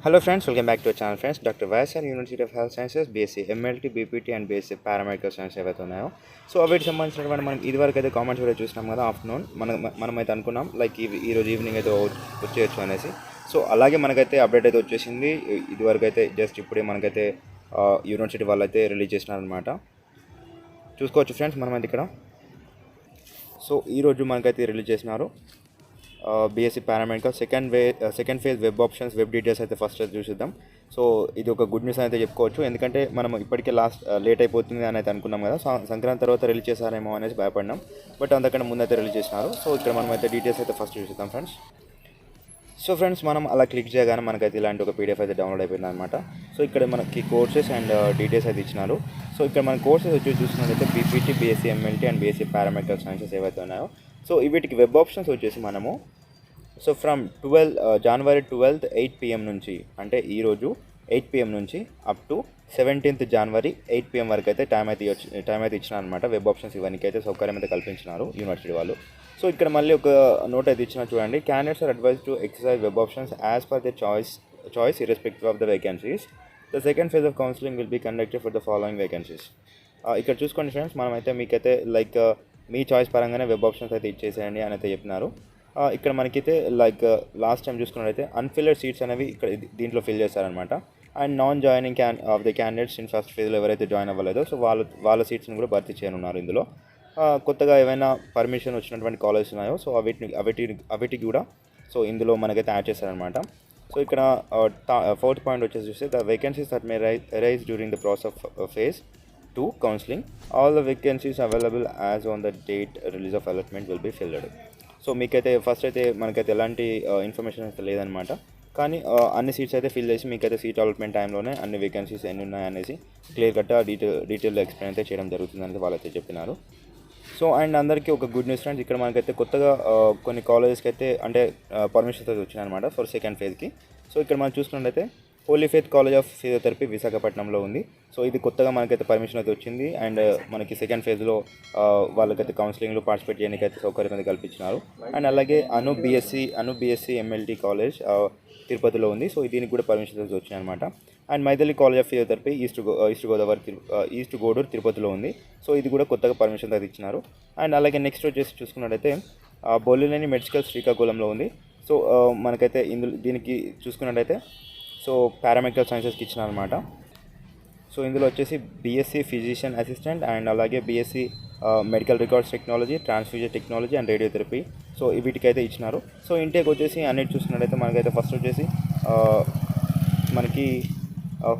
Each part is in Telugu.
Hello friends, welcome back to our channel friends. Dr. Vaisar, University of Health Sciences, BSc MLT, BPT and BSc Paramedical Science ఏవైతే ఉన్నాయో సో వీటికి సంబంధించినటువంటి మనం ఇదివరకు అయితే కామెంట్స్ కూడా చూసినాం కదా. ఆఫ్టర్నూన్ మనమైతే అనుకున్నాం లైక్ ఈరోజు ఈవినింగ్ అయితే వచ్చేయచ్చు అనేసి. సో అలాగే మనకైతే అప్డేట్ అయితే వచ్చేసింది. ఇదివరకు అయితే జస్ట్ ఇప్పుడే మనకైతే యూనివర్సిటీ వాళ్ళు అయితే రిలీజ్ చేసినారనమాట. చూసుకోవచ్చు ఫ్రెండ్స్ మనమైతే ఇక్కడ. సో ఈరోజు మనకైతే రిలీజ్ చేసినారు BSc paramedical second phase web options web details అయితే ఫస్ట్ చూసిద్దాం. సో ఇది ఒక గుడ్ న్యూస్ అయితే చెప్పుకోవచ్చు. ఎందుకంటే మనం ఇప్పటికే లేట్ అయిపోతుంది అని అయితే అనుకున్నాం కదా. సంక్రాంతి తర్వాత రిలీజ్ చేశారేమో అనేసి భయపడినాం, బట్ అంతకన్నా ముందు అయితే రిలీజ్ చేసినారు. సో ఇక్కడ మనం అయితే డీటెయిల్స్ అయితే ఫస్ట్ చూసిద్దాం ఫ్రెండ్స్. సో ఫ్రెండ్స్ మనం అలా క్లిక్ చేయగానే మనకైతే ఇలాంటి ఒక పీడిఎఫ్ అయితే డౌన్లోడ్ అయిపోయింది అనమాట. సో ఇక్కడ మనకి కోర్సెస్ అండ్ డీటెయిల్స్ అయితే ఇచ్చినారు. సో ఇక్కడ మన కోర్సెస్ వచ్చి చూసినట్లయితే BPT, BSc MLT and BSc paramedical sciences ఏవైతే ఉన్నాయో సో వీటికి వెబ్ ఆప్షన్స్ వచ్చేసి మనము so from January 12th 8 PM నుంచి, అంటే ఈరోజు 8 PM నుంచి up to 17th January 8 PM వరకు అయితే టైం అయితే ఇచ్చినారు అనమాట. వెబ్ ఆప్షన్స్ ఇవన్నీ అయితే సౌకర్యం అయితే కల్పించినారు యూనివర్సిటీ వాళ్ళు. సో ఇక్కడ మళ్ళీ ఒక నోట్ అయితే ఇచ్చినా చూడండి. Candidates are advise to exercise web options as per the choice irrespective of the vacancies. The second phase of counselling will be conducted for the following vacancies. ఇక్కడ చూసుకోండి ఫ్రెండ్స్, మనమైతే మీకైతే లైక్ మీ చాయిస్ పరంగానే వెబ్ ఆప్షన్స్ అయితే ఇచ్చేసేయండి అని అయితే చెప్పినారు. ఇక్కడ మనకైతే లైక్ లాస్ట్ టైం చూసుకున్నట్లయితే అన్ఫిల్డ్ సీట్స్ అనేవి ఇక్కడ దీంట్లో ఫిల్ చేస్తారనమాట. And non joining of the candidates in first ఫేజ్లో ఎవరైతే జాయిన్ అవ్వలేదో సో వాళ్ళ సీట్స్ని కూడా భర్తీ చేయనున్నారు ఇందులో. కొత్తగా ఏమైనా పర్మిషన్ వచ్చినటువంటి కాలేజెస్ ఉన్నాయో సో అవిటికి కూడా సో ఇందులో మనకైతే యాడ్ చేస్తారనమాట. సో ఇక్కడ ఫోర్త్ పాయింట్ వచ్చేసి చూస్తే the vacancies that may rise during the process of phase 2 counselling all the vacancies available as on the date release of allotment will be filled. So మీకైతే ఫస్ట్ అయితే మనకైతే ఎలాంటి ఇన్ఫర్మేషన్ అయితే లేదనమాట. కానీ అన్ని సీట్స్ అయితే ఫిల్ చేసి మీకైతే సీట్ అలాట్మెంట్ టైంలోనే అన్ని వేకెన్సీస్ ఎన్ని ఉన్నాయనేసి క్లియర్ కట్గా డీటెయిల్గా ఎక్స్ప్లెయిన్ అయితే చేయడం జరుగుతుందని వాళ్ళైతే చెప్పినారు. సో అండ్ అందరికీ ఒక గుడ్ న్యూస్ ఫ్రెండ్స్, ఇక్కడ మనకైతే కొత్తగా కొన్ని కాలేజెస్కి అయితే అంటే పర్మిషన్స్ అయితే వచ్చినాయన్నమాట ఫర్ సెకండ్ ఫేజ్కి. సో ఇక్కడ మనం చూసుకున్నట్లయితే Holy faith college of physiotherapy విశాఖపట్నంలో ఉంది. సో ఇది కొత్తగా మనకైతే పర్మిషన్ అయితే వచ్చింది. అండ్ మనకి సెకండ్ ఫేజ్లో వాళ్ళకైతే కౌన్సిలింగ్లో పార్టిసిపేట్ చేయడానికి అయితే సౌకర్యం అయితే కల్పించినారు. అండ్ అలాగే అను బీఎస్సీ ఎంఎల్టీ కాలేజ్ తిరుపతిలో ఉంది. సో దీనికి కూడా పర్మిషన్స్ అయితే వచ్చినాయి అనమాట. And Maithili college of physiotherapy East Goduru తిరుపతిలో ఉంది. సో ఇది కూడా కొత్తగా పర్మిషన్ అయితే ఇచ్చినారు. అండ్ అలాగే నెక్స్ట్ వచ్చేసి చూసుకున్నట్టయితే బొల్లినేని మెడికల్ శ్రీకాకుళంలో ఉంది. సో మనకైతే దీనికి చూసుకున్నట్టయితే సో పారామెడికల్ సైన్సెస్కి ఇచ్చినారనమాట. సో ఇందులో వచ్చేసి బీఎస్సీ ఫిజిషియన్ అసిస్టెంట్ అండ్ అలాగే BSc medical records technology, transfusion technology and radiotherapy so వీటికైతే ఇచ్చినారు. సో ఇంటేక్ వచ్చేసి అన్నిటి చూసుకున్నట్టయితే మనకైతే ఫస్ట్ వచ్చేసి మనకి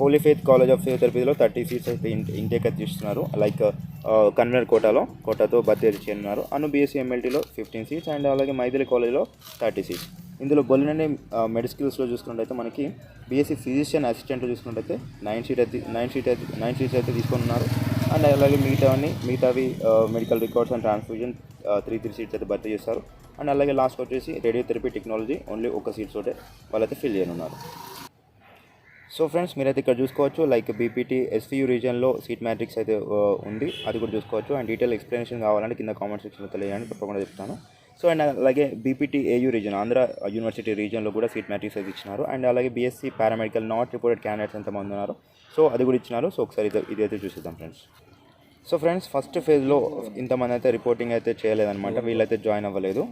హోలీ ఫెయిత్ కాలేజ్ ఆఫ్ ఫిజియోథెరపీలో 30 సీట్స్ అయితే ఇంటేక్ అయితే ఇస్తున్నారు. లైక్ కన్వీనర్ కోటాతో భర్తీ చేయనున్నారు. అను బీఎస్సీ ఎంఎల్టీలో 15 సీట్స్ అండ్ అలాగే మైథిలి కాలేజ్లో 30 సీట్స్. ఇందులో బొల్లినేని మెడికల్స్లో చూసుకున్నట్టయితే మనకి బీఎస్సీ ఫిజిషియన్ అసిస్టెంట్లో చూసుకున్నట్టయితే 9 సీట్స్ అయితే తీసుకున్నారు. అండ్ అలాగే మిగతావి medical records and transfusion 3 seats అయితే భర్తీ చేస్తారు. అండ్ అలాగే లాస్ట్ వచ్చేసి రేడియోథెరపీ టెక్నాలజీ ఓన్లీ ఒక సీట్స్ తోటే వాళ్ళైతే ఫిల్ చేయనున్నారు. సో ఫ్రెండ్స్ మీరైతే ఇక్కడ చూసుకోవచ్చు లైక్ బీపీటీ ఎస్ఫీయూ రీజియన్లో సీట్ మ్యాట్రిక్స్ అయితే ఉంది, అది కూడా చూసుకోవచ్చు. అండ్ డీటెయిల్ ఎక్స్ప్లెనేషన్ కావాలంటే కింద కామెంట్ సెక్షన్లో తెలియజేయండి, తప్పకుండా చెప్తాను. సో అండ్ అలాగే BPT AU region Andhra university రీజియన్లో కూడా సీట్ మ్యాట్రిక్స్ అయితే ఇచ్చినారు. అండ్ అలాగే BSc paramedical not reported candidates ఎంతమంది ఉన్నారు సో అది కూడా ఇచ్చినారు. సో ఒకసారి ఇదైతే చూసిద్దాం ఫ్రెండ్స్. సో ఫ్రెండ్స్ ఫస్ట్ ఫేజ్లో ఇంతమంది అయితే రిపోర్టింగ్ అయితే చేయలేదన్నమాట, వీళ్ళైతే జాయిన్ అవ్వలేదు.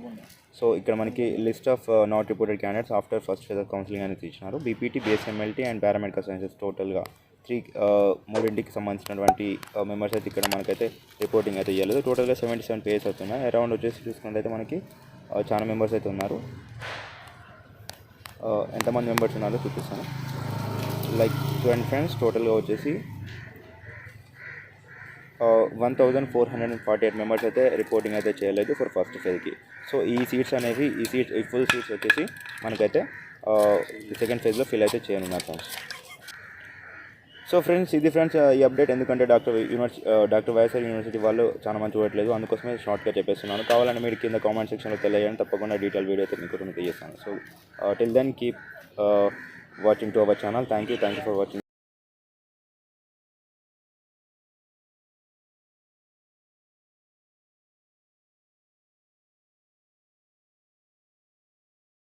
సో ఇక్కడ మనకి list of not reported candidates after first phase of counselling అనేది ఇచ్చినారు. BPT, BSMLT and paramedical sciences టోటల్గా మూడింటికి సంబంధించినటువంటి మెంబర్స్ అయితే ఇక్కడ మనకైతే రిపోర్టింగ్ అయితే ఇవ్వలేదు. టోటల్గా 77 పేజెస్ అవుతున్నాయి. అరౌండ్ వచ్చేసి చూసుకున్నట్లయితే మనకి చాలా మెంబర్స్ అయితే ఉన్నారు. ఎంతమంది మెంబర్స్ ఉన్నారో చూపిస్తాను. లైక్ చూడండి ఫ్రెండ్స్, టోటల్గా వచ్చేసి 1448 మెంబర్స్ అయితే రిపోర్టింగ్ అయితే చేయలేదు ఫర్ ఫస్ట్ ఫేజ్కి. సో ఈ ఫుల్ సీట్స్ వచ్చేసి మనకైతే సెకండ్ ఫేజ్లో ఫిల్ అయితే చేయనున్నారు ఫ్రెండ్స్. సో ఫ్రెండ్స్ ఇది ఫ్రెండ్స్ ఈ అప్డేట్. ఎందుకంటే డాక్టర్ వైఎస్ఆర్ యూనివర్సిటీ వాళ్ళు చాలా మంది చూడట్లేదు, అందుకోసమే షార్ట్గా చెప్పేస్తున్నాను. కావాలని మీరు కింద కామెంట్ సెక్షన్లో తెలియజేయండి, తప్పకుండా డీటెయిల్ వీడియో అయితే మీకు తెలియజేస్తాను. So till then keep watching to our channel. Thank you for watching.